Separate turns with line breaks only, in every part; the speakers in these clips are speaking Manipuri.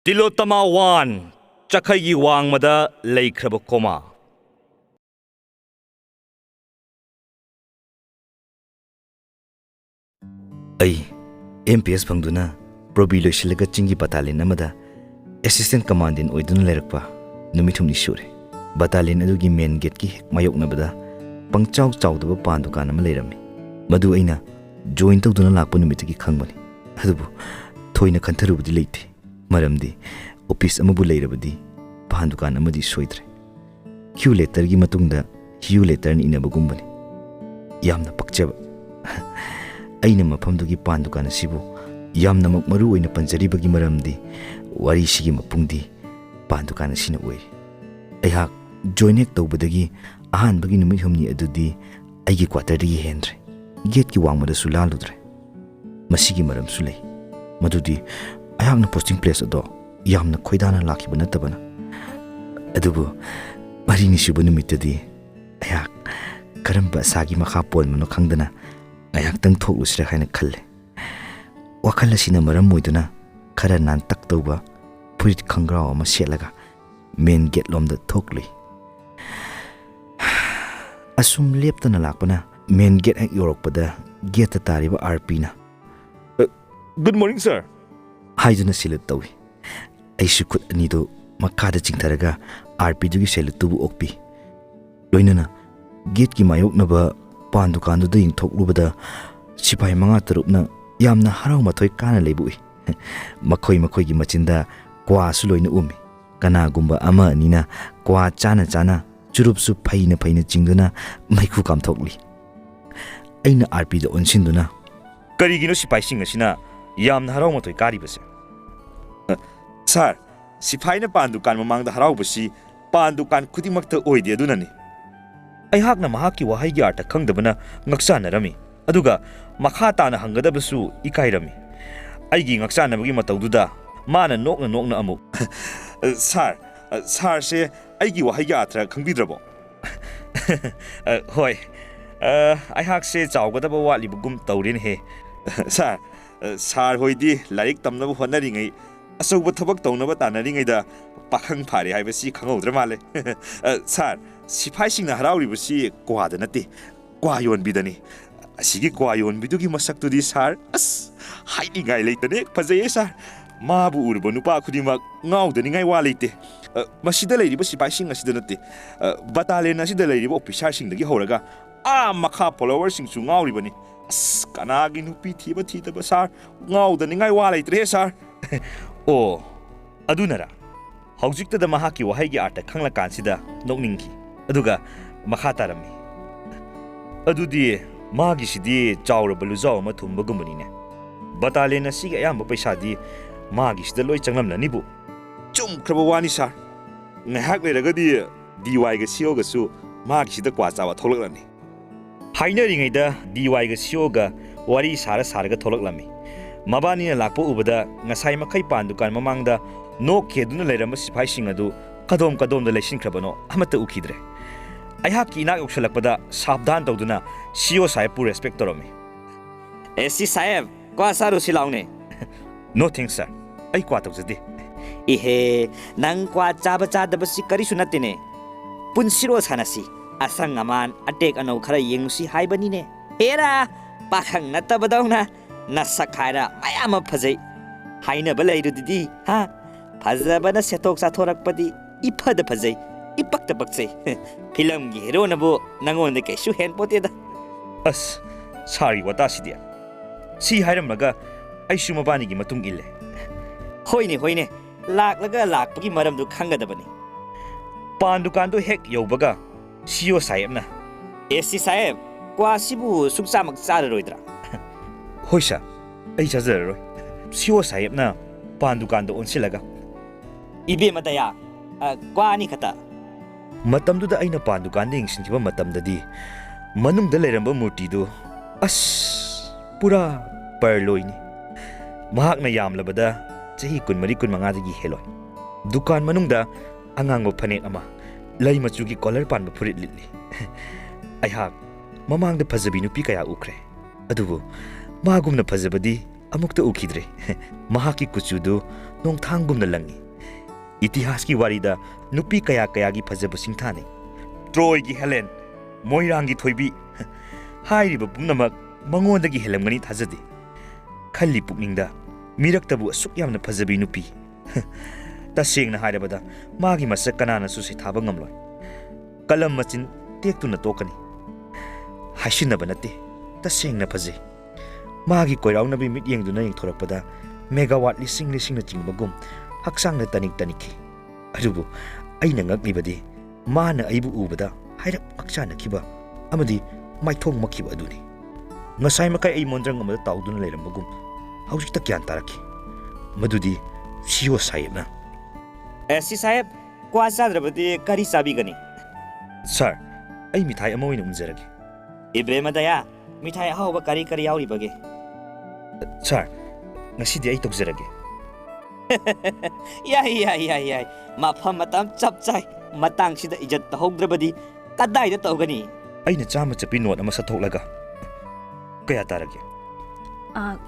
Tilotama 1 Chakhaygi wangmada leikraba koma.
Ay, MPS fangduna probi loisilaga chingi battalion amada assistant commandant oiduna lerakpa numithumni sure. Battalion adugi main gate ki mayoknabada pangchaw chawdaba pan dukan ama leirami. Madu aina join tawduna lakpa numitagi khangbani. Adubu thoina khantharubudi leite. Maramdi office amabu leirabadi pan dukan amadi soidre. Q letter gi matungda Q letter ni inabagumbani. Yamna pakchaba. Aina mafamdugi pan dukan asibu yamna maru oina panjaribagi maramdi wari sigi mapungdi pan dukan asina oi. Ayhak join hek tawbadagi ahanbagi numit humni adudi aigi quarter dagi hendre. Gate ki wangmada sulaludre. Masigi maram sulay. Madudi ayakna posting place ado yamna khoidana lakiba natabana. Adubu marini subu numitadi ayak karamba sagi makha pon mano khangdana ayak tang thoklusira haina khalle. Wakhala sina maram moiduna khara nan tak tawba purit khangraw ama selaga main gate lomda thokli. Asum leptana lakpana main gate hek yorokpada gate tariba RP na.
Good morning, sir.
Haiduna silat tawi. Ay sukut anido makada chingtaraga RP dugi silat tubu okpi. Loinana gate ki mayok na ba pan dukan do yung thoklubada sipai mga tarup na yamna haraw matoy kana lebui. Makoy gi machinda kwa suloy na umi. Kana gumba ama nina kwa chana churup su paina chingduna maiku kam thokli. Aina RP da onsinduna
Karigino sipai sing asina yamna haraw matoy karibase. Sir, sipai na pan dukan mamangda haraw basi pan dukan khudimagta oide adunani. Ayhakna mahaki wahaygi arta khangdabana ngaksanarami. Aduga makha tana hangadabasu ikairami. Aigi ngaksanabagi matawduda mana nokna amu. Sir, se aigi wahaygi atra khangbidrabo. Hoy. Ayhak se chawgadaba walibagum tawrin he. Sir hoidi larik tamnaba honaringai asauba thabak tawnaba tanaringaida pakhang phare haibasi khangawdra male. Sir, sipai singna harauribasi kwada nate kwa yonbidani. Asigi kwa yonbidugi masaktudi sir as hainingai leitane phajai sir. Mabu urba nupa khudimak ngawdaningai wa leite. Masida leiriba sipai sing asida nate battalion asida leiriba officer singdagi horaga makha follower singsu ngawribani. As kanagi nupi thiba thidaba sir ngawdaningai wa leitre sir. Oh, adunara haujiktada mahaki wahaygi arta khangla kansida nokningki aduga makha tarami adudi magi sidi chawraba lujaw ma thumbagumani battalion asiga ayamba paisadi magi sida loi changlamnani bu chumkraba wani sir ngahak leragadi DY ga CO ga su magi sida kwa chawa tholaklani hainaringaida DY ga CO ga wari saraga tholaklami mabani na lakpo ubada ngasai makai pan dukan mamangda no keduna leiramba sipai sing adu kadom da leisinkrabano amata ukidre ayhaki inak uksalakpada sabdan tawduna CO sahib pu respect toromi
SC sahib kwa saru silaune
no thanks sir ai kwa tawjadi
ihe nang kwa chaba chadaba si kari sunatine punsiro sanasi asang aman atek anau khara yengsi haibani ne hera pakhang natabadawna Nasakara mayama phajai haina balai rudidi ha phajabana setok sathorak padi iphada phajai ipakta pakchai film gi hero nabu nangon de kesu hen pote da
as sorry wata sidia si hairamraga aisu mabani gi matung ille
hoine laklaga lakpagi maram du khanga da bani
pan dukan do hek yobaga CEO sahib na
SC sahib kwa sibu suksa mak char roidra
Hoy sir, ay chazaroi. CEO sahib na pan dukan do onsilaga.
Ibe madaya, kwa ni kata.
Matamduda ay na pan dukan ding sintiba matamdadi. Manungda leiramba murti do as pura parloy ni. Mahak na yamlabada chahi kunmari kunmangadagi heloy. Dukan manungda angang panek ama lay machugi collar pan mapurit litli. Ay hak mamang da pazabi nupi kaya ukre. Adubo magumna phajabadi
ꯑꯃꯨꯛꯇ ꯎꯈꯤꯗ꯭ꯔꯦ ꯃꯍꯥꯛꯀꯤ ꯀꯨꯆꯨꯗꯨ ꯅꯣꯡꯊꯥꯡꯒꯨꯝꯅ ꯂꯪꯉꯤ ꯏꯇꯤꯍꯥꯁꯀꯤ ꯋꯥꯔꯤꯗ ꯅꯨꯄꯤ ꯀꯌꯥ ꯀꯌꯥꯒꯤ ꯐꯖꯕ ꯁꯤꯡꯊꯥꯅꯩ ꯇ꯭ꯔꯣꯏꯒꯤ ꯍꯦꯂꯦꯟ ꯃꯣꯏꯔꯥꯡꯒꯤ ꯊꯣꯏꯕꯤ ꯍꯥꯏꯔꯤꯕ ꯄꯨꯝꯅꯃꯛ ꯃꯉꯣꯟꯗꯒꯤ ꯍꯦꯜꯂꯝꯒꯅꯤ ꯊꯥꯖꯗꯦ ꯈꯜꯂꯤ ꯄꯨꯛꯅꯤꯡꯗ ꯃꯤꯔꯛꯇꯕꯨ ꯑꯁꯨꯛ ꯌꯥꯝꯅ ꯐꯖꯕꯤ ꯅꯨꯄꯤ ꯇꯁꯦꯡꯅ ꯍꯥꯏꯔꯕꯗ ꯃꯥꯒꯤ ꯃꯁꯛ ꯀꯅꯥꯅꯁꯨ ꯁꯩꯊꯥꯕ ꯉꯝꯂꯣꯏ ꯀꯂꯝ ꯃꯆꯤꯟ ꯇꯦꯛꯇꯨꯅ ꯇꯣꯛꯀꯅꯤ ꯍꯥꯏꯁꯤꯟꯅꯕ ꯅꯠꯇꯦ ꯇꯁꯦꯡꯅ ꯐꯖꯩ ꯃꯥꯒꯤ ꯀꯣꯏꯔꯥꯎꯅꯕꯤ ꯃꯤꯠꯌꯦꯡꯗꯨꯅ ꯌꯦꯡꯊꯣꯔꯛꯄꯗ ꯃꯦꯒꯥꯋꯥꯠ ꯂꯤꯁꯤꯡ ꯂꯤꯁꯤꯡꯅ ꯆꯤꯡꯕꯒꯨꯝ ꯍꯛꯆꯥꯡꯗ ꯇꯅꯤꯛꯈꯤ ꯑꯗꯨꯕꯨ ꯑꯩꯅ ꯉꯛꯂꯤꯕꯗꯤ ꯃꯥꯅ ꯑꯩꯕꯨ ꯎꯕꯗ ꯍꯥꯏꯔꯞ ꯉꯛꯆꯥꯅꯈꯤꯕ ꯑꯃꯗꯤ ꯃꯥꯏꯊꯣꯡꯃꯛꯈꯤꯕ ꯑꯗꯨꯅꯤ ꯉꯁꯥꯏ ꯃꯈꯩ ꯑꯩ ꯃꯣꯟꯗ꯭ꯔꯪ ꯑꯃꯗ ꯇꯥꯎꯗꯨꯅ ꯂꯩꯔꯝꯕꯒꯨꯝ ꯍꯧꯖꯤꯛꯇ ꯒ꯭ꯌꯥꯟ ꯇꯥꯔꯛꯈꯤ ꯃꯗꯨꯗꯤ ꯁꯤꯑꯣ ꯁꯥꯍꯦꯕꯅ
ꯁꯤ ꯁꯥꯍꯦꯕ ꯀ꯭ꯋꯥ ꯆꯥꯗ꯭ꯔꯕꯗꯤ ꯀꯔꯤ ꯆꯥꯕꯤꯒꯅꯤ
ꯁꯥꯔ ꯑꯩ ꯃꯤꯊꯥꯏ ꯑꯃ ꯑꯣꯏꯅ ꯎꯟꯖꯔꯒꯦ
ꯏꯕ꯭ꯔꯦꯃꯗꯌꯥ ꯃꯤꯊꯥꯏ ꯑꯍꯥꯎꯕ ꯀꯔꯤ ꯀꯔꯤ ꯌꯥꯎꯔꯤꯕꯒꯦ
ꯁꯥꯔ ꯉꯁꯤꯗꯤ ꯑꯩ ꯇꯧꯖꯔꯒꯦ
ꯌꯥꯏ ꯌꯥꯏ ꯌꯥꯏ ꯌꯥꯏ ꯃꯐꯝ ꯃꯇꯝ ꯆꯞ ꯆꯥꯏ ꯃꯇꯥꯡꯁꯤꯗ ꯏꯖꯠ ꯇꯧꯍꯧꯗ꯭ꯔꯕꯗꯤ ꯀꯗꯥꯏꯗ ꯇꯧꯒꯅꯤ
ꯑꯩꯅ ꯆꯥꯝꯃ ꯆꯞꯄꯤ ꯅꯣꯠ ꯑꯃ ꯁꯠꯊꯣꯛꯂꯒ ꯀꯌꯥ ꯇꯥꯔꯒꯦ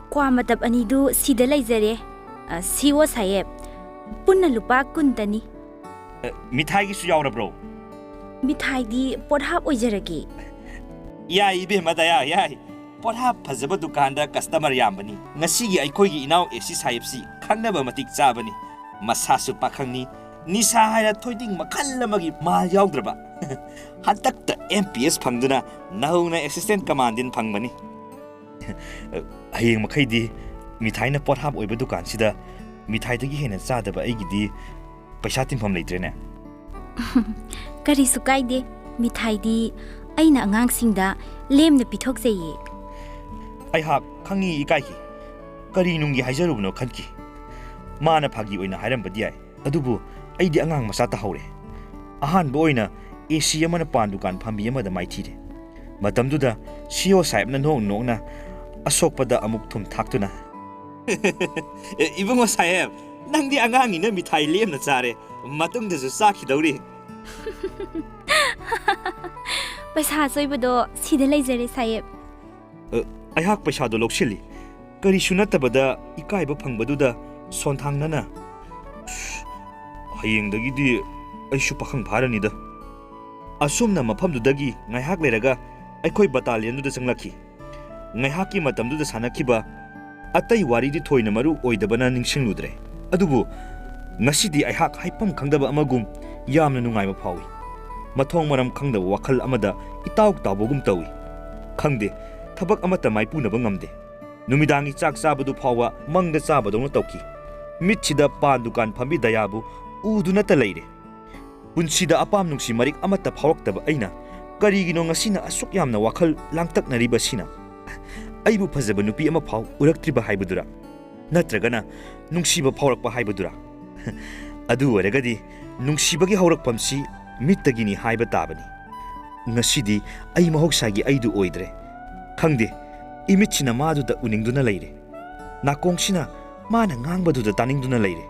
ꯀ꯭ꯋꯥ ꯃꯇꯞ ꯑꯅꯤꯗꯨ ꯁꯤꯗ ꯂꯩꯖꯔꯦ ꯁꯤꯑꯣ ꯁꯥꯍꯦꯕ ꯄꯨꯟꯅ ꯂꯨꯄꯥ 20ꯇꯅꯤ
ꯃꯤꯊꯥꯏꯒꯤꯁꯨ ꯌꯥꯎꯔꯕ꯭ꯔꯣ
ꯃꯤꯊꯥꯏꯗꯤ ꯄꯣꯠꯍꯥꯞ ꯑꯣꯏꯖꯔꯒꯦ
ꯌꯥꯏ ꯏꯕꯦꯝꯃꯗꯌꯥ ꯌꯥꯏ ꯄꯣꯠꯍꯥꯞ ꯐꯖꯕ ꯗꯨꯀꯥꯟꯗ ꯀꯁꯇꯃꯔ ꯌꯥꯝꯕꯅꯤ ꯉꯁꯤꯒꯤ ꯑꯩꯈꯣꯏꯒꯤ ꯏꯅꯥꯎ ꯑꯦꯁꯤ ꯁꯥꯍꯦꯕꯁꯤ ꯈꯪꯅꯕ ꯃꯇꯤꯛ ꯆꯥꯕꯅꯤ ꯃꯁꯥꯁꯨ ꯄꯥꯈꯪꯅꯤ ꯅꯤꯁꯥ ꯍꯥꯏꯔ ꯊꯣꯏꯗꯤꯡ ꯃꯈꯜ ꯑꯃꯒꯤ ꯃꯥꯜ ꯌꯥꯎꯗ꯭ꯔꯕ ꯍꯟꯗꯛꯇ MPS ꯐꯪꯗꯨꯅ ꯅꯧꯅ ꯑꯦꯁꯤꯁꯇꯦꯟꯠ ꯀꯃꯥꯟꯗꯦꯟꯠ ꯐꯪꯕꯅꯤ
ꯍꯌꯦꯡ ꯃꯈꯩꯗꯤ ꯃꯤꯊꯥꯏꯅ ꯄꯣꯠꯍꯥꯞ ꯑꯣꯏꯕ ꯗꯨꯀꯥꯟꯁꯤꯗ ꯃꯤꯊꯥꯏꯗꯒꯤ ꯍꯦꯟꯅ ꯆꯥꯗꯕ ꯑꯩꯒꯤꯗꯤ ꯄꯩꯁꯥ ꯇꯤꯡꯐꯝ ꯂꯩꯇ꯭ꯔꯦꯅꯦ
ꯀꯔꯤꯁꯨ ꯀꯥꯏꯗꯦ ꯃꯤꯊꯥꯏꯗꯤ ꯑꯩꯅ ꯑꯉꯥꯡꯁꯤꯡꯗ ꯂꯦꯝꯅ ꯄꯤꯊꯣꯛꯆꯩꯌꯦ
ꯑꯩꯍꯥꯛ ꯈꯪꯉꯤ ꯏꯀꯥꯏꯈꯤ ꯀꯔꯤ ꯅꯨꯡꯒꯤ ꯍꯥꯏꯖꯔꯨꯕꯅꯣ ꯈꯟꯈꯤ ꯃꯥꯅ ꯐꯥꯒꯤ ꯑꯣꯏꯅ ꯍꯥꯏꯔꯝꯕꯗꯤ ꯌꯥꯏ ꯑꯗꯨꯕꯨ ꯑꯩꯗꯤ ꯑꯉꯥꯡ ꯃꯆꯥ ꯇꯥꯍꯧꯔꯦ ꯑꯍꯥꯟꯕ ꯑꯣꯏꯅ AC ꯑꯃꯅ ꯄꯥꯟ ꯗꯨꯀꯥꯟ ꯐꯝꯕꯤ ꯑꯃꯗ ꯃꯥꯏꯊꯤꯔꯦ ꯃꯇꯝꯗꯨꯗ ꯁꯤꯑꯣ ꯁꯥꯍꯦꯕꯅ ꯅꯣꯛꯅ ꯑꯁꯣꯛꯄꯗ ꯑꯃꯨꯛ ꯊꯨꯝ ꯊꯥꯛꯇꯨꯅ
ꯏꯕꯨꯡꯉꯣ ꯁꯥꯍꯦꯕ ꯅꯪꯗꯤ ꯑꯉꯥꯡꯅꯤꯅ ꯃꯤꯊꯥꯏ ꯂꯦꯝꯅ ꯆꯥꯔꯦ ꯃꯇꯨꯡꯗꯁꯨ ꯆꯥꯈꯤꯗꯧꯔꯤ
ꯄꯩꯁꯥ ꯑꯆꯣꯏꯕꯗꯣ ꯁꯤꯗ ꯂꯩꯖꯔꯦ ꯁꯥꯍꯦꯕ
ꯑꯩꯍꯥꯛ ꯄꯩꯁꯥꯗꯣ ꯂꯧꯁꯤꯜꯂꯤ ꯀꯔꯤꯁꯨ ꯅꯠꯇꯕꯗ ꯏꯀꯥꯏꯕ ꯐꯪꯕꯗꯨꯗ ꯁꯣꯟꯊꯥꯡꯅꯅ ꯍꯌꯦꯡꯗꯒꯤꯗꯤ ꯑꯩꯁꯨ ꯄꯥꯈꯪ ꯐꯥꯔꯅꯤꯗ ꯑꯁꯨꯝꯅ ꯃꯐꯝꯗꯨꯗꯒꯤ ꯉꯥꯏꯍꯥꯛ ꯂꯩꯔꯒ ꯑꯩꯈꯣꯏ ꯕꯇꯥꯂꯤꯌꯟꯗꯨꯗ ꯆꯪꯂꯛꯈꯤ ꯉꯥꯏꯍꯥꯛꯀꯤ ꯃꯇꯝꯗꯨꯗ ꯁꯥꯟꯅꯈꯤꯕ ꯑꯇꯩ ꯋꯥꯔꯤꯗꯤ ꯊꯣꯏꯅ ꯃꯔꯨ ꯑꯣꯏꯗꯕꯅ ꯅꯤꯡꯁꯤꯡꯂꯨꯗ꯭ꯔꯦ ꯑꯗꯨꯕꯨ ꯉꯁꯤꯗꯤ ꯑꯩꯍꯥꯛ ꯍꯥꯏꯐꯝ ꯈꯪꯗꯕ ꯑꯃꯒꯨꯝ ꯌꯥꯝꯅ ꯅꯨꯡꯉꯥꯏꯕ ꯐꯥꯎꯏ ꯃꯊꯣꯡ ꯃꯔꯝ ꯈꯪꯗꯕ ꯋꯥꯈꯜ ꯑꯃꯗ ꯏꯇꯥꯎ ꯇꯥꯎꯕꯒꯨꯝ ꯇꯧꯏ ꯈꯪꯗꯦ ꯊꯕꯛ ꯑꯃꯠꯇ ꯃꯥꯏꯄꯨꯅꯕ ꯉꯝꯗꯦ ꯅꯨꯃꯤꯗꯥꯡꯒꯤ ꯆꯥꯛ ꯆꯥꯕꯗꯨ ꯐꯥꯎꯕ ꯃꯪꯗ ꯆꯥꯕꯗꯧꯅ ꯇꯧꯈꯤ ꯃꯤꯠꯁꯤꯗ ꯄꯥꯟ ꯗꯨꯀꯥꯟ ꯐꯝꯕꯤ ꯗꯌꯥꯕꯨ ꯎꯗꯨꯅꯇ ꯂꯩꯔꯦ ꯄꯨꯟꯁꯤꯗ ꯑꯄꯥꯝ ꯅꯨꯡꯁꯤ ꯃꯔꯤꯛ ꯑꯃꯠꯇ ꯐꯥꯎꯔꯛꯇꯕ ꯑꯩꯅ ꯀꯔꯤꯒꯤꯅꯣ ꯉꯁꯤꯅ ꯑꯁꯨꯛ ꯌꯥꯝꯅ ꯋꯥꯈꯜ ꯂꯥꯡꯇꯛꯅꯔꯤꯕꯁꯤꯅ ꯑꯩꯕꯨ ꯐꯖꯕ ꯅꯨꯄꯤ ꯑꯃ ꯐꯥꯎ ꯎꯔꯛꯇ꯭ꯔꯤꯕ ꯍꯥꯏꯕꯗꯨꯔꯥ ꯅꯠꯇ꯭ꯔꯒꯅ ꯅꯨꯡꯁꯤꯕ ꯐꯥꯎꯔꯛꯄ ꯍꯥꯏꯕꯗꯨꯔꯥ ꯑꯗꯨ ꯑꯣꯏꯔꯒꯗꯤ ꯅꯨꯡꯁꯤꯕꯒꯤ ꯍꯧꯔꯛꯐꯝꯁꯤ ꯃꯤꯠꯇꯒꯤꯅꯤ ꯍꯥꯏꯕ ꯇꯥꯕꯅꯤ ꯉꯁꯤꯗꯤ ꯑꯩ ꯃꯍꯧꯁꯥꯒꯤ ꯑꯩꯗꯨ ꯑꯣꯏꯗ꯭ꯔꯦ ꯈꯪꯗꯦ ꯏꯃꯤꯠꯁꯤꯅ ꯃꯥꯗꯨꯗ ꯎꯅꯤꯡꯗꯨꯅ ꯂꯩꯔꯦ ꯅꯥꯀꯣꯡꯁꯤꯅ ꯃꯥꯅ ꯉꯥꯡꯕꯗꯨꯗ ꯇꯥꯅꯤꯡꯗꯨꯅ ꯂꯩꯔꯦ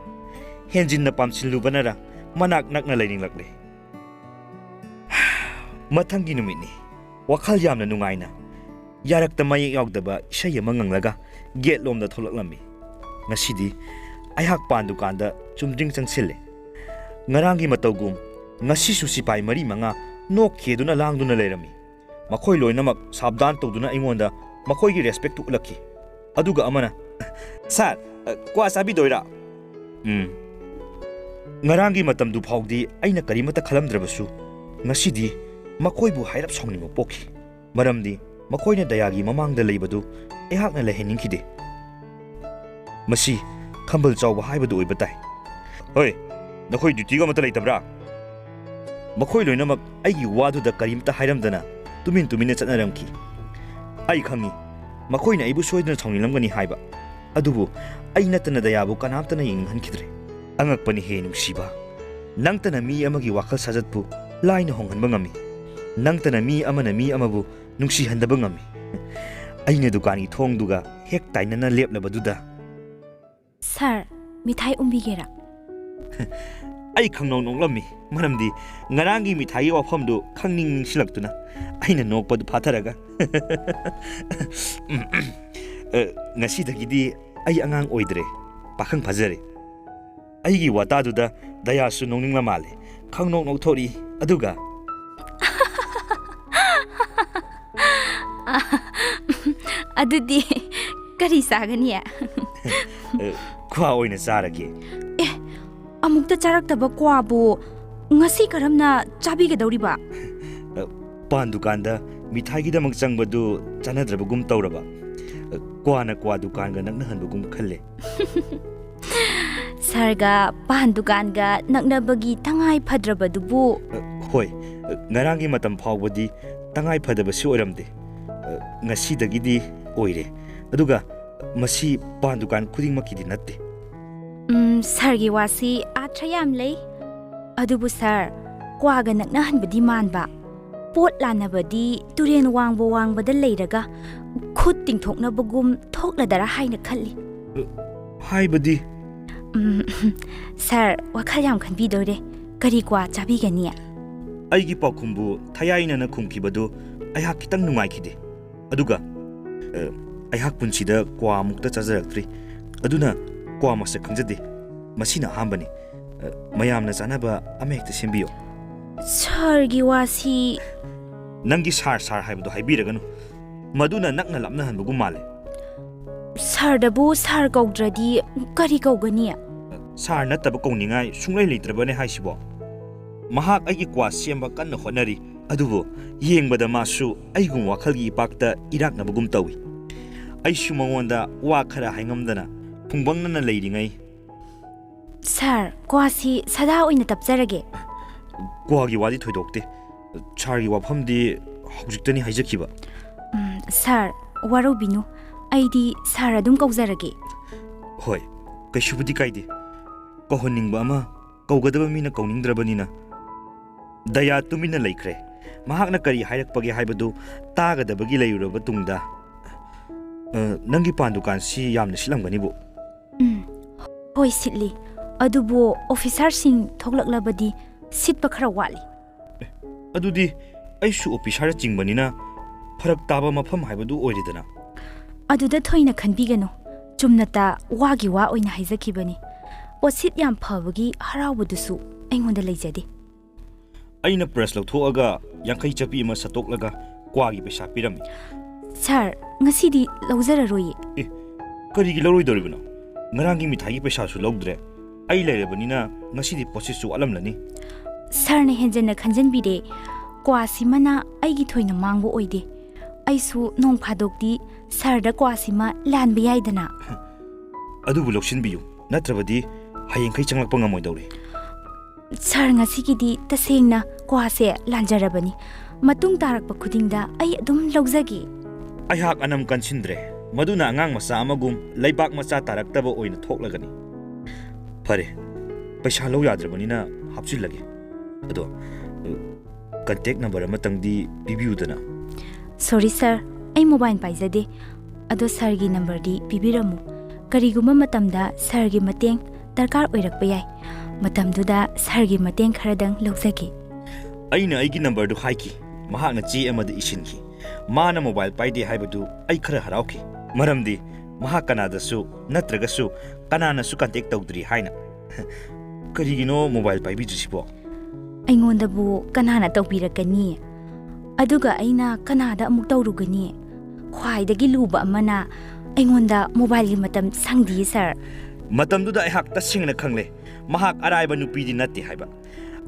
ꯍꯦꯟꯖꯤꯟꯅ ꯄꯥꯝꯁꯤꯜꯂꯨꯕꯅꯔ ꯃꯅꯥꯛ ꯅꯛꯅ ꯂꯩꯅꯤꯡꯂꯛꯂꯦ ꯃꯊꯪꯒꯤ ꯅꯨꯃꯤꯠꯅꯤ ꯋꯥꯈꯜ ꯌꯥꯝꯅ ꯅꯨꯡꯉꯥꯏꯅ ꯌꯥꯔꯛꯇ ꯃꯌꯦꯛ ꯌꯥꯎꯗꯕ ꯏꯁꯩ ꯑꯃ ꯉꯪꯂꯒ ꯒꯦꯠ ꯂꯣꯝꯗ ꯊꯣꯛꯂꯛꯂꯝꯃꯤ ꯉꯁꯤꯗꯤ ꯑꯩꯍꯥꯛ ꯄꯥꯟ ꯗꯨꯀꯥꯟꯗ ꯆꯨꯝꯗ꯭ꯔꯤꯡ ꯆꯪꯁꯤꯜꯂꯦ ꯉꯔꯥꯡꯒꯤ ꯃꯇꯧꯒꯨꯝ ꯉꯁꯤꯁꯨ ꯁꯤꯄꯥꯏ 4-5 ꯅꯣꯛꯈꯦꯗꯨꯅ ꯂꯥꯡꯗꯨꯅ ꯂꯩꯔꯝꯃꯤ ꯃꯈꯣꯏ ꯂꯣꯏꯅꯃꯛ ꯁꯥꯕꯗꯥꯟ ꯇꯧꯗꯨꯅ ꯑꯩꯉꯣꯟꯗ ꯃꯈꯣꯏꯒꯤ ꯔꯦꯁꯄꯦꯛꯇꯨ ꯎꯠꯂꯛꯈꯤ ꯑꯗꯨꯒ ꯑꯃꯅ
ꯁꯥꯔ ꯀ꯭ꯋꯥ ꯆꯥꯕꯤꯗꯣꯏꯔꯥ
ꯉꯔꯥꯡꯒꯤ ꯃꯇꯝꯗꯨ ꯐꯥꯎꯗꯤ ꯑꯩꯅ ꯀꯔꯤꯃꯠꯇ ꯈꯜꯂꯝꯗ꯭ꯔꯕꯁꯨ ꯉꯁꯤꯗꯤ ꯃꯈꯣꯏꯕꯨ ꯍꯥꯏꯔꯞ ꯁꯥꯎꯅꯤꯡꯕ ꯄꯣꯛꯈꯤ ꯃꯔꯝꯗꯤ ꯃꯈꯣꯏꯅ ꯗꯌꯥꯒꯤ ꯃꯃꯥꯡꯗ ꯂꯩꯕꯗꯨ ꯑꯩꯍꯥꯛꯅ ꯂꯩꯍꯟꯅꯤꯡꯈꯤꯗꯦ ꯃꯁꯤ ꯈꯝꯕꯜ ꯆꯥꯎꯕ ꯍꯥꯏꯕꯗꯨ ꯑꯣꯏꯕ ꯇꯥꯏ ꯍꯣꯏ ꯅꯈꯣꯏ ꯗ꯭ꯌꯨꯇꯤꯒ ꯑꯃꯠꯇ ꯂꯩꯇꯕ꯭ꯔꯥ ꯃꯈꯣꯏ ꯂꯣꯏꯅꯃꯛ ꯑꯩꯒꯤ ꯋꯥꯗꯨꯗ ꯀꯔꯤꯝꯇ ꯍꯥꯏꯔꯝꯗꯅ ꯇꯨꯃꯤꯟꯅ ꯆꯠꯅꯔꯝꯈꯤ ꯑꯩ ꯈꯪꯉꯤ ꯃꯈꯣꯏꯅ ꯑꯩꯕꯨ ꯁꯣꯏꯗꯅ ꯁꯥꯎꯅꯤꯡꯂꯝꯒꯅꯤ ꯍꯥꯏꯕ ꯑꯗꯨꯕꯨ ꯑꯩ ꯅꯠꯇꯅ ꯗꯌꯥꯕꯨ ꯀꯅꯥꯝꯇꯅ ꯌꯦꯡꯍꯟꯈꯤꯗ꯭ꯔꯦ ꯑꯉꯛꯄꯅꯤ ꯍꯦ ꯅꯨꯡꯁꯤꯕ ꯅꯪꯇꯅ ꯃꯤ ꯑꯃꯒꯤ ꯋꯥꯈꯜ ꯁꯥꯖꯠꯄꯨ ꯂꯥꯏꯅ ꯍꯣꯡꯍꯟꯕ ꯉꯝꯃꯤ ꯅꯪꯇꯅ ꯃꯤ ꯑꯃꯅ ꯃꯤ ꯑꯃꯕꯨ ꯅꯨꯡꯁꯤꯍꯟꯗꯕ ꯉꯝꯃꯤ ꯑꯩꯅ ꯗꯨꯀꯥꯟꯒꯤ ꯊꯣꯡꯗꯨꯒ ꯍꯦꯛ ꯇꯥꯏꯅꯅ ꯂꯦꯞꯂꯕꯗꯨꯗ
ꯁꯥꯔ ꯃꯤꯊꯥꯏ ꯎꯝꯕꯤꯒꯦꯔꯥ
ꯑꯩ ꯈꯪꯅꯧ ꯅꯣꯛꯂꯝꯃꯤ ꯃꯔꯝꯗꯤ ꯉꯔꯥꯡꯒꯤ ꯃꯤꯊꯥꯏꯒꯤ ꯋꯥꯐꯝꯗꯨ ꯅꯤꯡꯁꯤꯡꯂꯛꯇꯨꯅ ꯑꯩꯅ ꯅꯣꯛꯄꯗꯨ ꯐꯥꯊꯔꯒ ꯉꯁꯤꯗꯒꯤꯗꯤ
ꯑꯩ ꯑꯉꯥꯡ ꯑꯣꯏꯗ꯭ꯔꯦ ꯄꯥꯈꯪ ꯐꯖꯔꯦ ꯑꯩꯒꯤ ꯋꯥꯇꯥꯗꯨꯗ ꯗꯌꯥꯁꯨ ꯅꯣꯛꯅꯤꯡꯂ ꯃꯥꯜꯂꯦ ꯈꯪꯅꯣꯛ ꯅꯣꯛꯊꯣꯛꯏ ꯑꯗꯨꯒ
ꯑꯗꯨꯗꯤ ꯀꯔꯤ ꯆꯥꯒꯅꯤ?
ꯈ꯭ꯋꯥ ꯑꯣꯏꯅ ꯆꯥꯔꯒꯦ
ꯑꯃꯨꯛꯇ ꯆꯥꯔꯛꯇꯕ ꯀ꯭ꯋꯥꯕꯨ ꯉꯁꯤ ꯀꯔꯝꯅ ꯆꯥꯕꯤꯒꯗꯧꯔꯤꯕ?
ꯄꯥꯟ ꯗꯨꯀꯥꯟꯗ ꯃꯤꯊꯥꯏꯒꯤꯗꯃꯛ ꯆꯪꯕꯗꯨ ꯆꯥꯟꯅꯗ꯭ꯔꯕꯒꯨꯝ ꯇꯧꯔꯕ ꯀ꯭ꯋꯥꯅ ꯀ꯭ꯋꯥ ꯗꯨꯀꯥꯟꯒ ꯅꯛꯅꯍꯟꯕꯒꯨꯝ ꯈꯜꯂꯦ
ꯁꯥꯔꯒ ꯄꯥꯟ ꯗꯨꯀꯥꯟꯒ ꯅꯛꯅꯕꯒꯤ ꯇꯉꯥꯏ ꯐꯗ꯭ꯔꯕꯗꯨꯕꯨ
ꯍꯣꯏ ꯉꯔꯥꯡꯒꯤ ꯃꯇꯝ ꯐꯥꯎꯕꯗꯤ ꯇꯉꯥꯏ ꯐꯗꯕꯁꯨ ꯑꯣꯏꯔꯝꯗꯦ ꯉꯁꯤꯗꯒꯤꯗꯤ ꯑꯣꯏꯔꯦ ꯑꯗꯨꯒ ꯃꯁꯤ ꯄꯥꯟ ꯗꯨꯀꯥꯟ ꯈꯨꯗꯤꯡꯃꯛꯀꯤꯗꯤ ꯅꯠꯇꯦ
ꯁꯥꯔꯒꯤ ꯋꯥꯁꯤ ꯑꯥꯔꯊ ꯌꯥꯝ ꯂꯩ ꯑꯗꯨꯕꯨ ꯁꯥꯔ ꯀ꯭ꯋꯥꯒ ꯅꯛꯅꯍꯟꯕꯗꯤ ꯃꯥꯟꯕ ꯄꯣꯠ ꯂꯥꯟꯅꯕꯗꯤ ꯇꯨꯔꯦꯟ ꯋꯥꯡꯕꯗ ꯂꯩꯔꯒ ꯈꯨꯠ ꯇꯤꯡꯊꯣꯛꯅꯕꯒꯨꯝ ꯊꯣꯛꯂꯗꯔꯥ ꯍꯥꯏꯅ ꯈꯜꯂꯤ
ꯍꯥꯏꯕꯗꯤ
ꯁꯥꯔ ꯋꯥꯈꯜ ꯌꯥꯝ ꯈꯟꯕꯤꯗꯣꯏꯔꯦ ꯀꯔꯤ ꯀ꯭ꯋꯥ ꯆꯥꯕꯤꯒꯅꯤ?
ꯑꯩꯒꯤ ꯄꯥꯎꯈꯨꯝꯕꯨ ꯊꯌꯥꯏꯅꯅ ꯈꯨꯝꯈꯤꯕꯗꯨ ꯑꯩꯍꯥꯛ ꯈꯤꯇꯪ ꯅꯨꯡꯉꯥꯏꯈꯤꯗꯦ ꯑꯗꯨꯒ ꯑꯩꯍꯥꯛ ꯄꯨꯟꯁꯤꯗ ꯀ꯭ꯋꯥ ꯑꯃꯨꯛꯇ ꯆꯥꯖꯔꯛꯇ꯭ꯔꯤ ꯑꯗꯨꯅ ꯀ꯭ꯋꯥ ꯃꯁꯛ ꯈꯪꯖꯗꯦ ꯃꯁꯤꯅ ꯑꯍꯥꯟꯕꯅꯤ ꯃꯌꯥꯝꯅ ꯆꯥꯅꯕ ꯑꯃꯍꯦꯛꯇ ꯁꯦꯝꯕꯤꯌꯨ
ꯁꯥꯔꯒꯤ ꯋꯥꯁꯤ
ꯅꯪꯒꯤ ꯁꯥꯔ ꯍꯥꯏꯕꯗꯣ ꯍꯥꯏꯕꯤꯔꯒꯅꯨ ꯃꯗꯨꯅ ꯅꯛꯅ ꯂꯥꯞꯅꯍꯟꯕꯒꯨꯝ ꯃꯥꯜꯂꯦ
ꯁꯥꯔꯗꯕꯨ ꯁꯥꯔ ꯀꯧꯗ꯭ꯔꯗꯤ ꯀꯔꯤ ꯀꯧꯒꯅꯤ?
ꯁꯥꯔ ꯅꯠꯇꯕ ꯀꯧꯅꯤꯡꯉꯥꯏ ꯁꯨꯡꯂꯩ ꯂꯩꯇ꯭ꯔꯕꯅꯦ ꯍꯥꯏꯁꯤꯕꯣ ꯃꯍꯥꯛ ꯑꯩꯒꯤ ꯀ꯭ꯋꯥ ꯁꯦꯝꯕ ꯀꯟꯅ ꯍꯣꯠꯅꯔꯤ ꯑꯗꯨꯕꯨ ꯌꯦꯡꯕꯗ ꯃꯥꯁꯨ ꯑꯩꯒꯨꯝ ꯋꯥꯈꯜꯒꯤ ꯏꯄꯥꯛꯇ ꯏꯔꯥꯛꯅꯕꯒꯨꯝ ꯇꯧꯏ ꯑꯩꯁꯨ ꯃꯉꯣꯟꯗ ꯋꯥ ꯈꯔ ꯍꯥꯏꯉꯝꯗꯅ ꯐꯨꯡꯕꯪꯅꯅ ꯂꯩꯔꯤꯉꯩ
ꯁꯥꯔ ꯀ꯭ꯋꯥꯁꯤ ꯁꯥꯗꯥ ꯑꯣꯏꯅ ꯇꯞꯆꯔꯒꯦ
ꯀ꯭ꯋꯥꯒꯤ ꯋꯥꯗꯤ ꯊꯣꯏꯗꯣꯛꯇꯦ ꯁꯥꯔꯒꯤ ꯋꯥꯐꯝꯗꯤ ꯍꯧꯖꯤꯛꯇꯅꯤ ꯍꯥꯏꯖꯈꯤꯕ
ꯁꯥꯔ ꯋꯥꯔꯧꯕꯤꯅꯨ ꯑꯩꯗꯤ ꯁꯥꯔ ꯑꯗꯨꯝ ꯀꯧꯖꯔꯒꯦ
ꯍꯣꯏ ꯀꯩꯁꯨꯕꯨꯗꯤ ꯀꯥꯏꯗꯦ ꯀꯧꯍꯟꯅꯤꯡꯕ ꯑꯃ ꯀꯧꯒꯗꯕ ꯃꯤꯅ ꯀꯧꯅꯤꯡꯗ꯭ꯔꯕꯅꯤꯅ ꯗꯌꯥ ꯇꯨꯃꯤꯟꯅ ꯂꯩꯈ꯭ꯔꯦ ꯃꯍꯥꯛꯅ ꯀꯔꯤ ꯍꯥꯏꯔꯛꯄꯒꯦ ꯍꯥꯏꯕꯗꯨ ꯇꯥꯒꯗꯕꯒꯤ ꯂꯩꯔꯨꯔꯕ ꯇꯨꯡꯗ ꯅꯪꯒꯤ ꯄꯥꯟ ꯗꯨꯀꯥꯟꯁꯤ ꯌꯥꯝꯅ ꯁꯤꯠꯂꯝꯒꯅꯤꯕꯨ
ꯍꯣꯏ ꯁꯤꯠꯂꯤ ꯑꯗꯨꯕꯨ ꯑꯣꯐꯤꯁꯥꯔꯁꯤꯡ ꯊꯣꯛꯂꯛꯂꯕꯗꯤ ꯁꯤꯠꯄ ꯈꯔ ꯋꯥꯠꯂꯤ
ꯑꯗꯨꯗꯤ ꯑꯩꯁꯨ ꯑꯣꯐꯤꯁꯥꯔ ꯆꯤꯡꯕꯅꯤ나 ꯐꯔꯛ ꯇꯥꯕ ꯃꯐꯝ ꯍꯥꯏꯕꯗꯨ ꯑꯣꯏꯔꯦꯗꯅ
ꯑꯗꯨꯗ ꯊꯣꯏꯅ ꯈꯟꯕꯤꯒꯅꯨ ꯆꯨꯝꯅꯇ ꯋꯥꯒꯤ ꯋꯥ ꯑꯣꯏꯅ ꯍꯥꯏꯖꯈꯤꯕꯅꯤ ꯄꯣꯠꯁꯤꯠ ꯌꯥꯝ ꯐꯕꯒꯤ ꯍꯔꯥꯎꯕꯗꯨꯁꯨ ꯑꯩꯉꯣꯟꯗ ꯂꯩꯖꯗꯦ
ꯑꯩꯅ ꯄ꯭ꯔꯦꯁ ꯂꯧꯊꯣꯛꯑꯒ 50 ꯆꯞꯄꯤ ꯑꯃ ꯁꯠꯇꯣꯛꯂꯒ ꯀ꯭ꯋꯥꯒꯤ ꯄꯩꯁꯥ ꯄꯤꯔꯝꯃꯤ
ꯁꯥꯔ ꯉꯁꯤꯗꯤ ꯂꯧꯖꯔꯔꯣꯏꯌꯦ
ꯀꯔꯤꯒꯤ ꯂꯧꯔꯣꯏꯗꯧꯔꯤꯕꯅꯣ ꯉꯔꯥꯡꯒꯤ ꯃꯤꯊꯥꯏꯒꯤ ꯄꯩꯁꯥꯁꯨ ꯂꯧꯗ꯭ꯔꯦ ꯑꯩ ꯂꯩꯔꯕꯅꯤꯅ ꯉꯁꯤꯗꯤ ꯄꯣꯠꯁꯤꯠꯁꯨ ꯋꯥꯠꯂꯝꯂꯅꯤ
ꯁꯥꯔꯅ ꯍꯦꯟꯖꯟꯅ ꯈꯟꯖꯟꯕꯤꯔꯦ ꯀ꯭ꯋꯥꯁꯤꯃꯅ ꯑꯩꯒꯤ ꯊꯣꯏꯅ ꯃꯥꯡꯕ ꯑꯣꯏꯗꯦ ꯑꯩꯁꯨ ꯅꯣꯡ ꯐꯥꯗꯣꯛꯇꯤ ꯁꯥꯔꯗ ꯀ꯭ꯋꯥꯁꯤꯃ ꯂꯥꯟꯕ ꯌꯥꯏꯗꯅ
ꯑꯗꯨꯕꯨ ꯂꯧꯁꯤꯟꯕꯤꯌꯨ ꯅꯠꯇ꯭ꯔꯕꯗꯤ ꯍꯌꯦꯡꯈꯩ ꯆꯪꯂꯛꯄ ꯉꯝꯃꯣꯏꯗꯧꯔꯦ
ꯁꯥꯔ ꯉꯁꯤꯒꯤꯗꯤ ꯇꯁꯦꯡꯅ ꯀ꯭ꯋꯥꯁꯦ ꯂꯥꯟꯖꯔꯕꯅꯤ ꯃꯇꯨꯡ ꯇꯥꯔꯛꯄ ꯈꯨꯗꯤꯡꯗ ꯑꯩ ꯑꯗꯨꯝ ꯂꯧꯖꯒꯦ
ꯑꯩꯍꯥꯛ ꯑꯅꯝ ꯀꯟꯁꯤꯟꯗ꯭ꯔꯦ ꯃꯗꯨꯅ ꯑꯉꯥꯡ ꯃꯆꯥ ꯑꯃꯒꯨꯝ ꯂꯩꯕꯥꯛ ꯃꯆꯥ ꯇꯥꯔꯛꯇꯕ ꯑꯣꯏꯅ ꯊꯣꯛꯂꯒꯅꯤ ꯐꯔꯦ ꯄꯩꯁꯥ ꯂꯧ ꯌꯥꯗ꯭ꯔꯕꯅꯤꯅ ꯍꯥꯞꯆꯤꯜꯂꯒꯦ ꯑꯗꯣ ꯀꯟꯇꯦꯛ ꯅꯝꯕꯔ ꯑꯃꯇꯪꯗꯤ ꯄꯤꯕꯤꯌꯨꯗꯅ
ꯁꯣꯔꯤ ꯁꯥꯔ ꯑꯩ ꯃꯣꯕꯥꯏꯜ ꯄꯥꯏꯖꯗꯦ ꯑꯗꯣ ꯁꯥꯔꯒꯤ ꯅꯝꯕꯔꯗꯤ ꯄꯤꯕꯤꯔꯝꯃꯨ ꯀꯔꯤꯒꯨꯝꯕ ꯃꯇꯝꯗ ꯁꯥꯔꯒꯤ ꯃꯇꯦꯡ ꯗꯔꯀꯥꯔ ꯑꯣꯏꯔꯛꯄ ꯌꯥꯏ ꯃꯇꯝꯗꯨꯗ ꯁꯥꯔꯒꯤ ꯃꯇꯦꯡ ꯈꯔꯗꯪ ꯂꯧꯖꯒꯦ
ꯑꯩꯅ ꯑꯩꯒꯤ ꯅꯝꯕꯔꯗꯨ ꯍꯥꯏꯈꯤ ꯃꯍꯥꯛꯅ ꯆꯦ ꯑꯃꯗ ꯏꯁꯤꯟꯈꯤ ꯃꯥꯅ ꯃꯣꯕꯥꯏꯜ ꯄꯥꯏꯗꯦ ꯍꯥꯏꯕꯗꯨ ꯑꯩ ꯈꯔ ꯍꯔꯥꯎꯈꯤ ꯃꯔꯝꯗꯤ ꯃꯍꯥꯛ ꯀꯅꯥꯗꯁꯨ ꯅꯠꯇ꯭ꯔꯒꯁꯨ ꯀꯅꯥꯅꯁꯨ ꯀꯟꯇꯦꯛ ꯇꯧꯗ꯭ꯔꯤ ꯍꯥꯏꯅ ꯀꯔꯤꯒꯤꯅꯣ ꯃꯣꯕꯥꯏꯜ ꯄꯥꯏꯕꯤꯗ꯭ꯔꯤꯁꯤꯕꯣ
ꯑꯩꯉꯣꯟꯗꯕꯨ ꯀꯅꯥꯅ ꯇꯧꯕꯤꯔꯛꯀꯅꯤ ꯑꯗꯨꯒ ꯑꯩꯅ ꯀꯅꯥꯗ ꯑꯃꯨꯛ ꯇꯧꯔꯨꯒꯅꯤ ꯈ꯭ꯋꯥꯏꯗꯒꯤ ꯂꯨꯕ ꯑꯃꯅ ꯑꯩꯉꯣꯟꯗ ꯃꯣꯕꯥꯏꯜꯒꯤ ꯃꯇꯝ ꯁꯪꯗꯤꯌꯦ ꯁꯥꯔ
ꯃꯇꯝꯗꯨꯗ ꯑꯩꯍꯥꯛ ꯇꯁꯦꯡꯅ ꯈꯪꯂꯦ ꯃꯍꯥꯛ ꯑꯔꯥꯏꯕ ꯅꯨꯄꯤꯗꯤ ꯅꯠꯇꯦ ꯍꯥꯏꯕ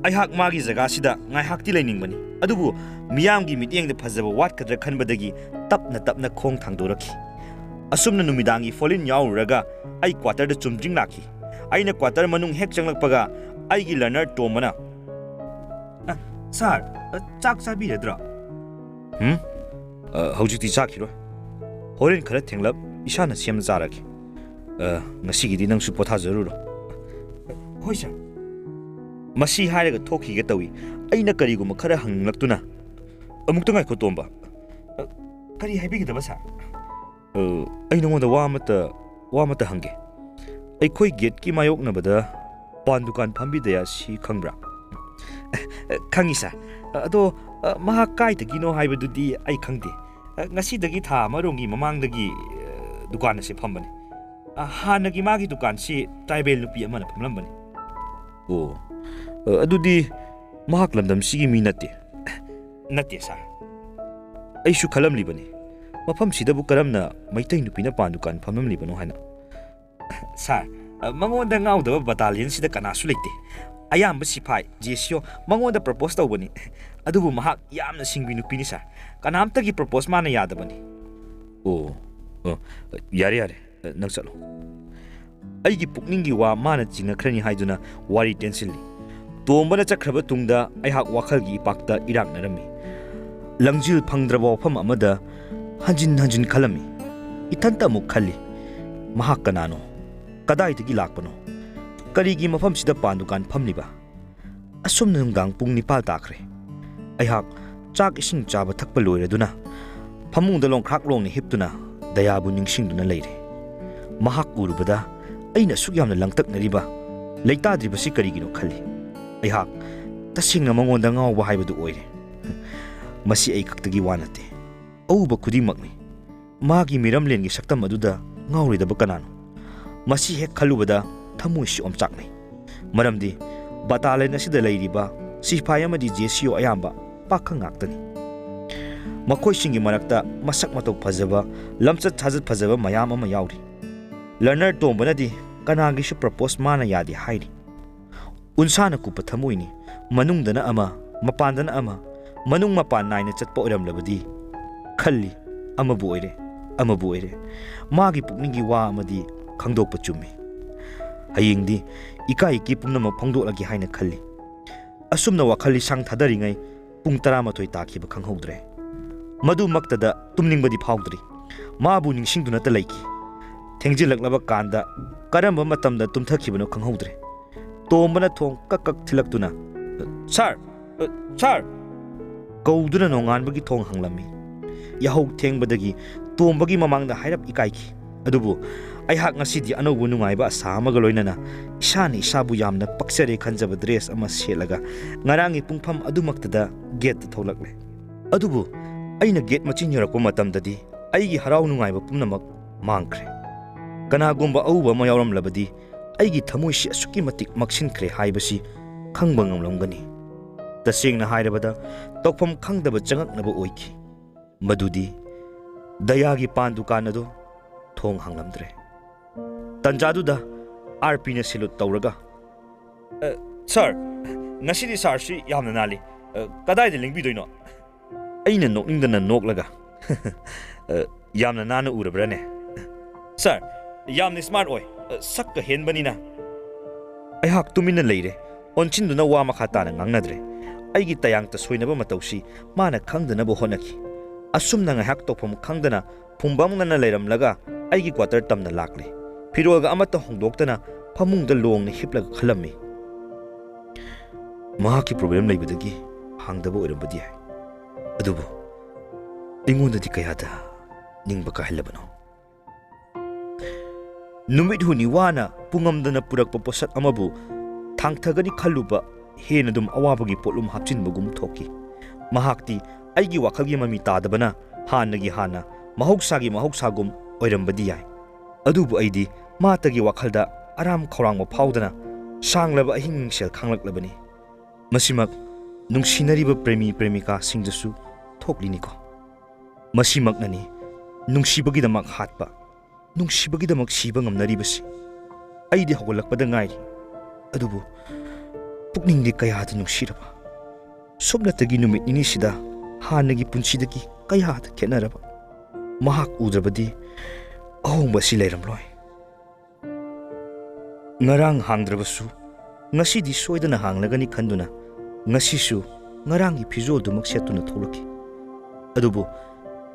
ꯑꯩꯍꯥꯛ ꯃꯥꯒꯤ ꯖꯒꯥꯁꯤꯗ ꯉꯥꯏꯍꯥꯛꯇꯤ ꯂꯩꯅꯤꯡꯕꯅꯤ ꯑꯗꯨꯕꯨ ꯃꯤꯌꯥꯝꯒꯤ ꯃꯤꯠꯌꯦꯡꯗ ꯐꯖꯕ ꯋꯥꯠꯀꯗ꯭ꯔꯥ ꯈꯟꯕꯗꯒꯤ ꯇꯞꯅ ꯇꯞꯅ ꯈꯣꯡ ꯊꯥꯡꯗꯣꯔꯛꯈꯤ ꯑꯁꯨꯝꯅ ꯅꯨꯃꯤꯗꯥꯡꯒꯤ ꯐꯣꯂꯤꯟ ꯌꯥꯎꯔꯨꯔꯒ ꯑꯩ ꯀ꯭ꯋꯥꯇꯔꯗ ꯆꯨꯝꯗ꯭ꯔꯤꯡ ꯂꯥꯛꯈꯤ ꯑꯩꯅ ꯀ꯭ꯋꯥꯇꯔ ꯃꯅꯨꯡ ꯍꯦꯛ ꯆꯪꯂꯛꯄꯒ ꯑꯩꯒꯤ ꯂꯔꯅꯔ ꯇꯣꯝꯕꯅ ꯁꯥꯔ ꯆꯥꯛ ꯆꯥꯕꯤꯔꯗ꯭ꯔꯥ ꯍꯧꯖꯤꯛꯇꯤ ꯆꯥꯈꯤꯔꯣꯏ ꯍꯣꯔꯦꯟ ꯈꯔ ꯊꯦꯡꯂꯞ ꯏꯁꯥꯅ ꯁꯦꯝꯅ ꯆꯥꯔꯒꯦ ꯉꯁꯤꯒꯤꯗꯤ ꯅꯪꯁꯨ ꯄꯣꯊꯥꯖꯔꯨꯔꯣ ꯍꯣꯏ ꯁꯥꯔ ꯃꯁꯤ ꯍꯥꯏꯔꯒ ꯊꯣꯛꯈꯤꯒꯦ ꯇꯧꯏ ꯑꯩꯅ ꯀꯔꯤꯒꯨꯝꯕ ꯈꯔ ꯍꯪꯂꯛꯇꯨꯅ ꯑꯃꯨꯛꯇ ꯉꯥꯏꯈꯣ ꯇꯣꯝꯕ ꯀꯔꯤ ꯍꯥꯏꯕꯤꯒꯗꯕ ꯁꯥꯔ ꯑꯩ ꯅꯉꯣꯟꯗ ꯋꯥ ꯑꯃꯇ ꯍꯪꯒꯦ ꯑꯩꯈꯣꯏ ꯒꯦꯠꯀꯤ ꯃꯥꯌꯣꯛꯅꯕꯗ ꯄꯥꯟ ꯗꯨꯀꯥꯟ ꯐꯝꯕꯤꯗꯌꯥ ꯁꯤ ꯈꯪꯕ꯭ꯔꯥ ꯈꯪꯉꯤ ꯁꯥꯔ ꯑꯗꯣ ꯃꯍꯥꯛ ꯀꯥꯏꯗꯒꯤꯅꯣ ꯍꯥꯏꯕꯗꯨꯗꯤ ꯑꯩ ꯈꯪꯗꯦ ꯉꯁꯤꯗꯒꯤ ꯊꯥ ꯑꯃꯔꯣꯝꯒꯤ ꯃꯃꯥꯡꯗꯒꯤ ꯗꯨꯀꯥꯟ ꯑꯁꯤ ꯐꯝꯕꯅꯤ ꯍꯥꯟꯅꯒꯤ ꯃꯥꯒꯤ ꯗꯨꯀꯥꯟꯁꯤ ꯇ꯭ꯔꯥꯏꯕꯦꯜ ꯅꯨꯄꯤ ꯑꯃꯅ ꯐꯝꯂꯝꯕꯅꯤ. ꯑꯣ, ꯑꯗꯨꯗꯤ ꯃꯍꯥꯛ ꯂꯝꯗꯝꯁꯤꯒꯤ ꯃꯤ ꯅꯠꯇꯦ? ꯅꯠꯇꯦ ꯁꯥꯔ. ꯑꯩꯁꯨ ꯈꯜꯂꯝꯂꯤꯕꯅꯤ ꯃꯐꯝꯁꯤꯗꯕꯨ ꯀꯔꯝꯅ ꯃꯩꯇꯩ ꯅꯨꯄꯤꯅ ꯄꯥꯟ ꯗꯨꯀꯥꯟ ꯐꯝꯂꯝꯂꯤꯕꯅꯣ ꯍꯥꯏꯅ. ꯁꯥꯔ, ꯃꯉꯣꯟꯗ ꯉꯥꯎꯗꯕ ꯕꯇꯥꯂꯤꯌꯟꯁꯤꯗ ꯀꯅꯥꯁꯨ ꯂꯩꯇꯦ. ꯑꯌꯥꯝꯕ ꯁꯤꯐꯥꯏ ꯖꯦꯁꯤꯑꯣ ꯃꯉꯣꯟꯗ ꯄ꯭ꯔꯄꯣꯁ ꯇꯧꯕꯅꯤ. ꯑꯗꯨꯕꯨ ꯃꯍꯥꯛ ꯌꯥꯝꯅ ꯁꯤꯡꯕꯤ ꯅꯨꯄꯤꯅꯤ ꯁꯥꯔ. ꯀꯅꯥꯝꯇꯒꯤ ꯄ꯭ꯔꯄꯣꯁ ꯃꯥꯅ ꯌꯥꯗꯕꯅꯤ. ꯑꯣ, ꯌꯥꯔꯦ ꯌꯥꯔꯦ, ꯅꯪ ꯆꯠꯂꯣ. ꯑꯩꯒꯤ ꯄꯨꯛꯅꯤꯡꯒꯤ ꯋꯥ ꯃꯥꯅ ꯆꯤꯡꯅꯈ꯭ꯔꯅꯤ ꯍꯥꯏꯗꯨꯅ ꯋꯥꯔꯤ ꯇꯦꯟꯁꯤꯜꯂꯤ. ꯇꯣꯝꯕꯅ ꯆꯠꯈ꯭ꯔꯕ ꯇꯨꯡꯗ ꯑꯩꯍꯥꯛ ꯋꯥꯈꯜꯒꯤ ꯏꯄꯥꯛꯇ ꯏꯔꯥꯛꯅꯔꯝꯃꯤ. ꯂꯪꯖꯤꯜ ꯐꯪꯗ꯭ꯔꯕ ꯋꯥꯐꯝ ꯑꯃꯗ ꯍꯟꯖꯤꯟ ꯍꯟꯖꯤꯟ ꯈꯜꯂꯝꯃꯤ. ꯏꯊꯟꯇ ꯑꯃꯨꯛ ꯈꯜꯂꯤ. ꯃꯍꯥꯛ ꯀꯅꯥꯅꯣ? ꯀꯗꯥꯏꯗꯒꯤ ꯂꯥꯛꯄꯅꯣ? ꯀꯔꯤꯒꯤ ꯃꯐꯝꯁꯤꯗ ꯄꯥꯟ ꯗꯨꯀꯥꯟ ꯐꯝꯂꯤꯕ? ꯑꯁꯨꯝꯅ ꯅꯨꯡꯗꯥꯡ ꯄꯨꯡ 9 ꯇꯥꯈ꯭ꯔꯦ. ꯑꯩꯍꯥꯛ ꯆꯥꯛ ꯏꯁꯤꯡ ꯆꯥꯕ ꯊꯛꯄ ꯂꯣꯏꯔꯗꯨꯅ ꯐꯃꯨꯡꯗ ꯂꯣꯡꯈ꯭ꯔꯥꯛ ꯂꯣꯡꯅ ꯍꯤꯞꯇꯨꯅ ꯗꯌꯥꯕꯨ ꯅꯤꯡꯁꯤꯡꯗꯨꯅ ꯂꯩꯔꯦ. ꯃꯍꯥꯛ ꯎꯔꯨꯕꯗ ꯑꯩꯅ ꯑꯁꯨꯛ ꯌꯥꯝꯅ ꯂꯪꯇꯛꯅꯔꯤꯕ, ꯂꯩꯇꯥꯗ꯭ꯔꯤꯕꯁꯤ ꯀꯔꯤꯒꯤꯅꯣ ꯈꯜꯂꯤ. ꯑꯩꯍꯥꯛ ꯇꯁꯦꯡꯅ ꯃꯉꯣꯟꯗ ꯉꯥꯎꯕ ꯍꯥꯏꯕꯗꯨ ꯑꯣꯏꯔꯦ. ꯃꯁꯤ ꯑꯩ ꯈꯛꯇꯒꯤ ꯋꯥ ꯅꯠꯇꯦ, ꯑꯎꯕ ꯈꯨꯗꯤꯡꯃꯛꯅꯤ. ꯃꯥꯒꯤ ꯃꯤꯔꯝꯂꯦꯟꯒꯤ ꯁꯛꯇꯝ ꯑꯗꯨꯗ ꯉꯥꯎꯔꯣꯏꯗꯕ ꯀꯅꯥꯅꯣ? ꯃꯁꯤ ꯍꯦꯛ ꯈꯜꯂꯨꯕꯗ ꯊꯃꯣꯏꯁꯤ ꯑꯣꯝꯆꯥꯛꯅꯩ. ꯃꯔꯝꯗꯤ ꯕꯇꯥꯂꯤꯌꯟ ꯑꯁꯤꯗ ꯂꯩꯔꯤꯕ ꯁꯤꯐꯥꯏ ꯑꯃꯗꯤ ꯖꯦꯁꯤꯑꯣ ꯑꯌꯥꯝꯕ ꯄꯥꯈꯪ ꯉꯥꯛꯇꯅꯤ. ꯃꯈꯣꯏꯁꯤꯡꯒꯤ ꯃꯔꯛꯇ ꯃꯁꯛ ꯃꯇꯧ ꯐꯖꯕ, ꯂꯝꯆꯠ ꯁꯥꯖꯠ ꯐꯖꯕ ꯃꯌꯥꯝ ꯑꯃ ꯌꯥꯎꯔꯤ. ꯂꯔꯅꯔ ꯇꯣꯝꯕꯅꯗꯤ ꯀꯅꯥꯒꯤꯁꯨ ꯄ꯭ꯔꯄꯣꯁ ꯃꯥꯅ ꯌꯥꯗꯦ ꯍꯥꯏꯔꯤ. ꯎꯟꯁꯥꯅ ꯀꯨꯞꯄ ꯊꯃꯣꯏꯅꯤ. ꯃꯅꯨꯡꯗꯅ ꯑꯃ, ꯃꯄꯥꯟꯗꯅ ꯑꯃ, ꯃꯅꯨꯡ ꯃꯄꯥꯟ ꯅꯥꯏꯅ ꯆꯠꯄ ꯑꯣꯏꯔꯝꯂꯕꯗꯤ ꯈꯜꯂꯤ. ꯑꯃꯕꯨ ꯑꯣꯏꯔꯦ, ꯑꯃꯕꯨ ꯑꯣꯏꯔꯦ, ꯃꯥꯒꯤ ꯄꯨꯛꯅꯤꯡꯒꯤ ꯋꯥ ꯑꯃꯗꯤ ꯈꯪꯗꯣꯛꯄ ꯆꯨꯝꯃꯤ. ꯍꯌꯦꯡꯗꯤ ꯏꯀꯥꯏ ꯏꯀꯤ ꯄꯨꯝꯅꯃꯛ ꯐꯣꯡꯗꯣꯛꯂꯒꯦ ꯍꯥꯏꯅ ꯈꯜꯂꯤ. ꯑꯁꯨꯝꯅ ꯋꯥꯈꯜ ꯂꯤꯁꯥꯡ ꯊꯥꯗꯔꯤꯉꯩ ꯄꯨꯡ 12 ꯇꯥꯈꯤꯕ ꯈꯪꯍꯧꯗ꯭ꯔꯦ. ꯃꯗꯨꯃꯛꯇꯗ ꯇꯨꯝꯅꯤꯡꯕꯗꯤ ꯐꯥꯎꯗ꯭ꯔꯤ. ꯃꯥꯕꯨ ꯅꯤꯡꯁꯤꯡꯗꯨꯅꯇ ꯂꯩꯈꯤ. ꯊꯦꯡꯖꯤꯜꯂꯛꯂꯕ ꯀꯥꯟꯗ ꯀꯔꯝꯕ ꯃꯇꯝꯗ ꯇꯨꯝꯊꯈꯤꯕꯅꯣ ꯈꯪꯍꯧꯗ꯭ꯔꯦ. ꯇꯣꯝꯕꯅ ꯊꯣꯡ ꯀꯛ ꯀꯛ ꯊꯤꯜꯂꯛꯇꯨꯅ "ꯁꯥꯔ, ꯁꯥꯔ" ꯀꯧꯗꯨꯅ ꯅꯣꯡꯉꯥꯟꯕꯒꯤ ꯊꯣꯡ ꯍꯥꯡꯂꯝꯃꯤ. ꯌꯥꯍꯧ ꯊꯦꯡꯕꯗꯒꯤ ꯇꯣꯝꯕꯒꯤ ꯃꯃꯥꯡꯗ ꯍꯥꯏꯔꯞ ꯏꯀꯥꯏꯈꯤ. ꯑꯗꯨꯕꯨ ꯑꯩꯍꯥꯛ ꯉꯁꯤꯗꯤ ꯑꯅꯧꯕ ꯅꯨꯡꯉꯥꯏꯕ ꯑꯁꯥ ꯑꯃꯒ ꯂꯣꯏꯅꯅ ꯏꯁꯥꯅ ꯏꯁꯥꯕꯨ ꯌꯥꯝꯅ ꯄꯛꯆꯔꯦ ꯈꯟꯖꯕ ꯗ꯭ꯔꯦꯁ ꯑꯃ ꯁꯦꯠꯂꯒ ꯉꯔꯥꯡꯒꯤ ꯄꯨꯡꯐꯝ ꯑꯗꯨꯃꯛꯇꯗ ꯒꯦꯠꯇ ꯊꯣꯛꯂꯛꯂꯦ. ꯑꯗꯨꯕꯨ ꯑꯩꯅ ꯒꯦꯠ ꯃꯆꯤꯟ ꯌꯧꯔꯛꯄ ꯃꯇꯝꯗꯗꯤ ꯑꯩꯒꯤ ꯍꯔꯥꯎ ꯅꯨꯡꯉꯥꯏꯕ ꯄꯨꯝꯅꯃꯛ ꯃꯥꯡꯈ꯭ꯔꯦ. ꯀꯅꯥꯒꯨꯝꯕ ꯑꯎꯕ ꯑꯃ ꯌꯥꯎꯔꯝꯂꯕꯗꯤ ꯑꯩꯒꯤ ꯊꯃꯣꯏꯁꯤ ꯑꯁꯨꯛꯀꯤ ꯃꯇꯤꯛ ꯃꯛꯁꯤꯟꯈ꯭ꯔꯦ ꯍꯥꯏꯕꯁꯤ ꯈꯪꯕ ꯉꯝꯂꯝꯒꯅꯤ. ꯇꯁꯦꯡꯅ ꯍꯥꯏꯔꯕꯗ ꯇꯧꯐꯝ ꯈꯪꯗꯕ ꯆꯉꯛꯅꯕ ꯑꯣꯏꯈꯤ. ꯃꯗꯨꯗꯤ ꯗꯌꯥꯒꯤ ꯄꯥꯟ ꯗꯨꯀꯥꯟ ꯑꯗꯨ ꯊꯣꯡ ꯍꯥꯡꯂꯝꯗ꯭ꯔꯦ. ꯇꯟꯖꯥꯗꯨꯗ RPꯅ ꯁꯦꯂꯨꯠ ꯇꯧꯔꯒ "ꯁꯥꯔ, ꯉꯁꯤꯗꯤ ꯁꯥꯔꯁꯤ ꯌꯥꯝꯅ ꯅꯥꯜꯂꯤ. ꯀꯗꯥꯏꯗ ꯂꯦꯡꯕꯤꯗꯣꯏꯅꯣ?" ꯑꯩꯅ ꯅꯣꯛꯅꯤꯡꯗꯅ ꯅꯣꯛꯂꯒ "ꯌꯥꯝꯅ ꯅꯥꯟꯅ ꯎꯔꯕ꯭ꯔꯅꯦ?" "ꯁꯥꯔ, ꯌꯥꯝꯅ ꯁ꯭ꯃꯥꯔꯠ ꯑꯣꯏ. ꯁꯛꯀ ꯍꯦꯟꯕꯅꯤꯅ." ꯑꯩꯍꯥꯛ ꯇꯨꯃꯤꯟꯅ ꯂꯩꯔꯦ. ꯑꯣꯟꯁꯤꯟꯗꯨꯅ ꯋꯥ ꯃꯈꯥ ꯇꯥꯅ ꯉꯥꯡꯅꯗ꯭ꯔꯦ. ꯑꯩꯒꯤ ꯇꯌꯥꯡꯇ ꯁꯣꯏꯅꯕ ꯃꯇꯧꯁꯤ ꯃꯥꯅ ꯈꯪꯗꯅꯕ ꯍꯣꯠꯅꯈꯤ. ꯑꯁꯨꯝꯅ ꯉꯥꯏꯍꯥꯛ ꯇꯧꯐꯝ ꯈꯪꯗꯅ ꯐꯨꯡꯕꯪꯅꯅ ꯂꯩꯔꯝꯂꯒ ꯑꯩꯒꯤ ꯀ꯭ꯋꯥꯇꯔ ꯇꯝꯅ ꯂꯥꯛꯂꯦ. ꯐꯤꯔꯣꯜꯒ ꯑꯃꯠꯇ ꯍꯣꯡꯗꯣꯛꯇꯅ ꯐꯃꯨꯡꯗ ꯂꯣꯡꯅ ꯍꯤꯞꯂꯒ ꯈꯜꯂꯝꯃꯤ. ꯃꯍꯥꯛꯀꯤ ꯄ꯭ꯔꯣꯕ꯭ꯂꯦꯝ ꯂꯩꯕꯗꯒꯤ ꯍꯥꯡꯗꯕ ꯑꯣꯏꯔꯝꯕꯗꯤ ꯌꯥꯏ. ꯑꯗꯨꯕꯨ ꯑꯩꯉꯣꯟꯗꯗꯤ ꯀꯌꯥꯗ ꯅꯤꯡꯕ ꯀꯥꯏꯍꯜꯂꯕꯅꯣ? ꯅꯨꯃꯤꯠ ꯍꯨꯝꯅꯤ ꯋꯥꯅ ꯄꯨꯡꯉꯝꯗꯅ ꯄꯨꯔꯛꯄ ꯄꯣꯠꯁꯛ ꯑꯃꯕꯨ ꯊꯥꯡꯊꯒꯅꯤ ꯈꯜꯂꯨꯕ ꯍꯦꯟꯅ ꯑꯗꯨꯝ ꯑꯋꯥꯕꯒꯤ ꯄꯣꯠꯂꯨꯝ ꯍꯥꯞꯆꯤꯟꯕꯒꯨꯝ ꯊꯣꯛꯈꯤ. ꯃꯍꯥꯛꯇꯤ ꯑꯩꯒꯤ ꯋꯥꯈꯜꯒꯤ ꯃꯃꯤ ꯇꯥꯗꯕꯅ ꯍꯥꯟꯅꯒꯤ ꯍꯥꯟꯅ ꯃꯍꯧꯁꯥꯒꯤ ꯃꯍꯧꯁꯥꯒꯨꯝ ꯑꯣꯏꯔꯝꯕꯗꯤ ꯌꯥꯏ. ꯑꯗꯨꯕꯨ ꯑꯩꯗꯤ ꯃꯥꯇꯒꯤ ꯋꯥꯈꯜꯗ ꯑꯔꯥꯝ ꯈꯧꯔꯥꯡꯕ ꯐꯥꯎꯗꯅ ꯁꯥꯡꯂꯕ ꯑꯍꯤꯡ ꯅꯨꯡꯁꯦꯜ ꯈꯥꯡꯂꯛꯂꯕꯅꯤ. ꯃꯁꯤꯃꯛ ꯅꯨꯡꯁꯤꯅꯔꯤꯕ ꯄ꯭ꯔꯦꯃꯤ ꯄ꯭ꯔꯦꯃꯤꯀꯥꯁꯤꯡꯗꯁꯨ ꯊꯣꯛꯂꯤꯅꯤꯀꯣ. ꯃꯁꯤꯃꯛꯅꯅꯤ ꯅꯨꯡꯁꯤꯕꯒꯤꯗꯃꯛ ꯍꯥꯠꯄ, ꯅꯨꯡꯁꯤꯕꯒꯤꯗꯃꯛ ꯁꯤꯕ ꯉꯝꯅꯔꯤꯕꯁꯤ. ꯑꯩꯗꯤ ꯍꯧꯒꯠꯂꯛꯄꯗ ꯉꯥꯏꯔꯤ. ꯑꯗꯨꯕꯨ ꯄꯨꯛꯅꯤꯡꯗꯤ ꯀꯌꯥꯗ ꯅꯨꯡꯁꯤꯔꯕ. ꯁꯨꯞꯅꯇꯒꯤ ꯅꯨꯃꯤꯠ ꯅꯤꯅꯤꯁꯤꯗ ꯍꯥꯟꯅꯒꯤ ꯄꯨꯟꯁꯤꯗꯒꯤ ꯀꯌꯥꯗ ꯈꯦꯠꯅꯔꯕ. ꯃꯍꯥꯛ ꯎꯗ꯭ꯔꯕꯗꯤ ꯑꯍꯣꯡꯕ ꯑꯁꯤ ꯂꯩꯔꯝꯂꯣꯏ. ꯉꯔꯥꯡ ꯍꯥꯡꯗ꯭ꯔꯕꯁꯨ ꯉꯁꯤꯗꯤ ꯁꯣꯏꯗꯅ ꯍꯥꯡꯂꯒꯅꯤ ꯈꯟꯗꯨꯅ ꯉꯁꯤꯁꯨ ꯉꯔꯥꯡꯒꯤ ꯐꯤꯖꯣꯜꯗꯨꯃꯛ ꯁꯦꯠꯇꯨꯅ ꯊꯣꯛꯂꯛꯈꯤ. ꯑꯗꯨꯕꯨ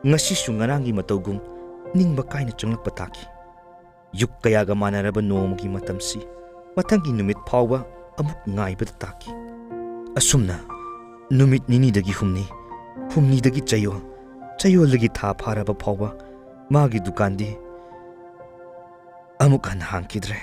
ꯉꯁꯤꯁꯨ ꯉꯔꯥꯡꯒꯤ ꯃꯇꯧꯒꯨꯝ ꯅꯤꯡꯕ ꯀꯥꯏꯅ ꯆꯪꯂꯛꯄ ꯇꯥꯈꯤ. ꯌꯨꯛ ꯀꯌꯥꯒ ꯃꯥꯟꯅꯔꯕ ꯅꯣꯡꯃꯒꯤ ꯃꯇꯝꯁꯤ ꯃꯊꯪꯒꯤ ꯅꯨꯃꯤꯠ ꯐꯥꯎꯕ ꯑꯃꯨꯛ ꯉꯥꯏꯕꯗ ꯇꯥꯈꯤ. ꯑꯁꯨꯝꯅ ꯅꯨꯃꯤꯠ ꯅꯤꯅꯤꯗꯒꯤ ꯍꯨꯝꯅꯤ, ꯍꯨꯝꯅꯤꯗꯒꯤ ꯆꯌꯣꯜ, ꯆꯌꯣꯜꯗꯒꯤ ꯊꯥ ꯐꯥꯔꯕ ꯐꯥꯎꯕ ꯃꯥꯒꯤ ꯗꯨꯀꯥꯟꯗꯤ ꯑꯃꯨꯛ ꯍꯟꯅ ꯍꯥꯡꯈꯤꯗ꯭ꯔꯦ.